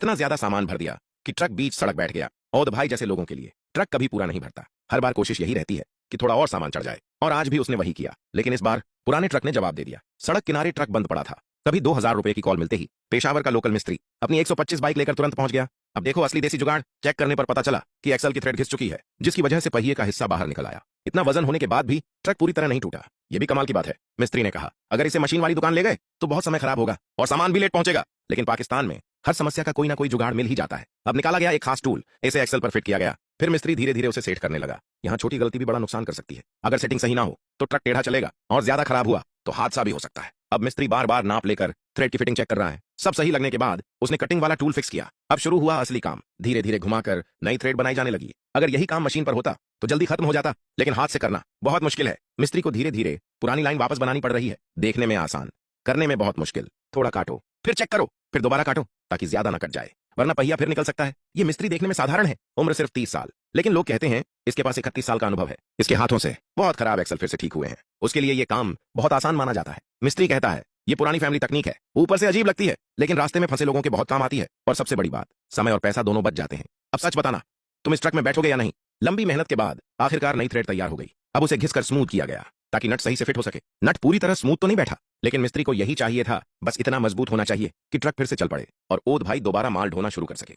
इतना ज्यादा सामान भर दिया कि ट्रक बीच सड़क बैठ गया। औद भाई जैसे लोगों के लिए ट्रक कभी पूरा नहीं भरता। हर बार कोशिश यही रहती है कि थोड़ा और सामान चढ़ जाए, और आज भी उसने वही किया। लेकिन इस बार पुराने ट्रक ने जवाब दे दिया। सड़क किनारे ट्रक बंद पड़ा था। तभी 2000 रुपए की कॉल मिलते ही पेशावर का लोकल मिस्त्री अपनी 125 बाइक लेकर तुरंत पहुंच गया। अब देखो असली देसी जुगाड़। चेक करने पर पता चला कि एक्सल की थ्रेड घिस चुकी है, जिसकी वजह से पहिए का हिस्सा बाहर निकल आया। इतना वजन होने के बाद भी ट्रक पूरी तरह नहीं टूटा। ये भी कमाल की बात है। मिस्त्री ने कहा, अगर इसे मशीन वाली दुकान ले गए तो बहुत समय खराब होगा और सामान भी लेट पहुंचेगा। लेकिन पाकिस्तान में हर समस्या का कोई ना कोई जुगाड़ मिल ही जाता है। अब निकाला गया एक खास टूल, इसे एक्सल पर फिट किया गया। फिर मिस्त्री धीरे धीरे उसे सेट करने लगा। यहाँ छोटी गलती भी बड़ा नुकसान कर सकती है। अगर सेटिंग सही ना हो तो ट्रक टेढ़ा चलेगा, और ज्यादा खराब हुआ तो हादसा भी हो सकता है। अब मिस्त्री बार बार नाप लेकर थ्रेड की फिटिंग चेक कर रहा है। सब सही लगने के बाद उसने कटिंग वाला टूल फिक्स किया। अब शुरू हुआ असली काम। धीरे धीरे घुमाकर नई थ्रेड बनाई जाने लगी। अगर यही काम मशीन पर होता तो जल्दी खत्म हो जाता, लेकिन हाथ से करना बहुत मुश्किल है। मिस्त्री को धीरे धीरे पुरानी लाइन वापस बनानी पड़ रही है। देखने में आसान, करने में बहुत मुश्किल। थोड़ा काटो, फिर चेक करो, फिर दोबारा काटो, ताकि ज्यादा न कट जाए, वरना पहिया फिर निकल सकता है। ये मिस्त्री देखने में साधारण है, उम्र सिर्फ 30 साल, लेकिन लोग कहते हैं इसके पास 31 साल का अनुभव है। इसके हाथों से बहुत खराब एक्सल फिर से ठीक हुए हैं। उसके लिए ये काम बहुत आसान माना जाता है। मिस्त्री कहता है, ये पुरानी फैमिली तकनीक है, ऊपर से अजीब लगती है, लेकिन रास्ते में फंसे लोगों के बहुत काम आती है। और सबसे बड़ी बात, समय और पैसा दोनों बच जाते हैं। अब सच बताना, तुम इस ट्रक में बैठोगे या नहीं? लंबी मेहनत के बाद आखिरकार नई थ्रेड तैयार हो गई। अब उसे घिसकर स्मूथ किया गया ताकि नट सही से फिट हो सके। नट पूरी तरह स्मूथ तो नहीं बैठा, लेकिन मिस्त्री को यही चाहिए था, बस इतना मजबूत होना चाहिए कि ट्रक फिर से चल पड़े और ओद भाई दोबारा माल ढोना शुरू कर सके।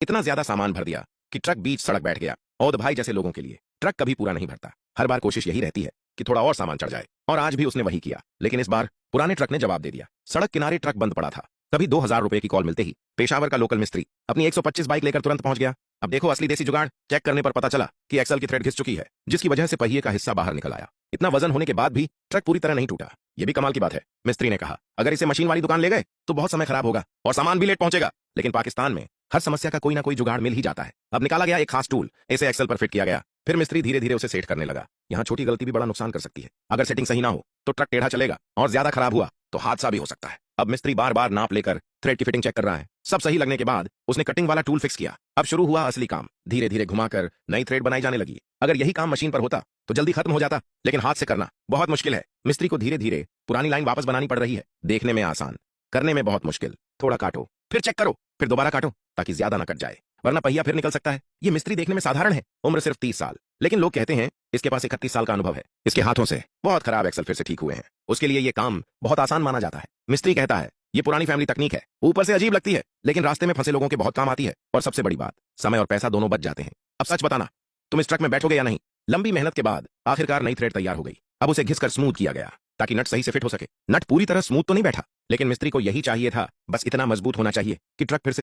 इतना ज्यादा सामान भर दिया कि ट्रक बीच सड़क बैठ गया। औद भाई जैसे लोगों के लिए ट्रक कभी पूरा नहीं भरता। हर बार कोशिश यही रहती है कि थोड़ा और सामान चढ़ जाए, और आज भी उसने वही किया। लेकिन इस बार पुराने ट्रक ने जवाब दे दिया। सड़क किनारे ट्रक बंद पड़ा था। तभी 2000 रुपए की कॉल मिलते ही पेशावर का लोकल मिस्त्री अपनी 125 बाइक लेकर तुरंत पहुंच गया। अब देखो असली देसी जुगाड़। चेक करने पर पता चला कि एक्सल की थ्रेड घिस चुकी है, जिसकी वजह से पहिए का हिस्सा बाहर निकल आया। इतना वजन होने के बाद भी ट्रक पूरी तरह नहीं टूटा। ये भी कमाल की बात है। मिस्त्री ने कहा, अगर इसे मशीन वाली दुकान ले गए तो बहुत समय खराब होगा और सामान भी लेट पहुंचेगा। लेकिन पाकिस्तान में हर समस्या का कोई ना कोई जुगाड़ मिल ही जाता है। अब निकाला गया एक खास टूल, इसे एक्सल पर फिट किया गया। फिर मिस्त्री धीरे धीरे उसे सेट करने लगा। यहाँ छोटी गलती भी बड़ा नुकसान कर सकती है। अगर सेटिंग सही ना हो तो ट्रक टेढ़ा चलेगा, और ज्यादा खराब हुआ तो हादसा भी हो सकता है। अब मिस्त्री बार बार नाप लेकर थ्रेड की फिटिंग चेक कर रहा है। सब सही लगने के बाद उसने कटिंग वाला टूल फिक्स किया। अब शुरू हुआ असली काम। धीरे धीरे घुमाकर नई थ्रेड बनाई जाने लगी। अगर यही काम मशीन पर होता तो जल्दी खत्म हो जाता, लेकिन हाथ से करना बहुत मुश्किल है। मिस्त्री को धीरे धीरे पुरानी लाइन वापस बनानी पड़ रही है। देखने में आसान, करने में बहुत मुश्किल। थोड़ा काटो, फिर चेक करो, फिर दोबारा काटो, ताकि ज्यादा न कट जाए, वरना पहिया फिर निकल सकता है। ये मिस्त्री देखने में साधारण है, उम्र सिर्फ 30 साल, लेकिन लोग कहते हैं इसके पास 31 साल का अनुभव है। इसके हाथों से बहुत खराब एक्सल फिर से ठीक हुए हैं। उसके लिए ये काम बहुत आसान माना जाता है। मिस्त्री कहता है, ये पुरानी फैमिली तकनीक है, ऊपर से अजीब लगती है, लेकिन रास्ते में फंसे लोगों के बहुत काम आती है। और सबसे बड़ी बात, समय और पैसा दोनों बच जाते हैं। अब सच बताना, तुम इस ट्रक में बैठोगे या नहीं? लंबी मेहनत के बाद आखिरकार नई थ्रेड तैयार हो गई। अब उसे घिसकर स्मूथ किया गया ताकि नट सही से फिट हो सके। नट पूरी तरह स्मूथ तो नहीं बैठा, लेकिन मिस्त्री को यही चाहिए था, बस इतना मजबूत होना चाहिए कि ट्रक फिर से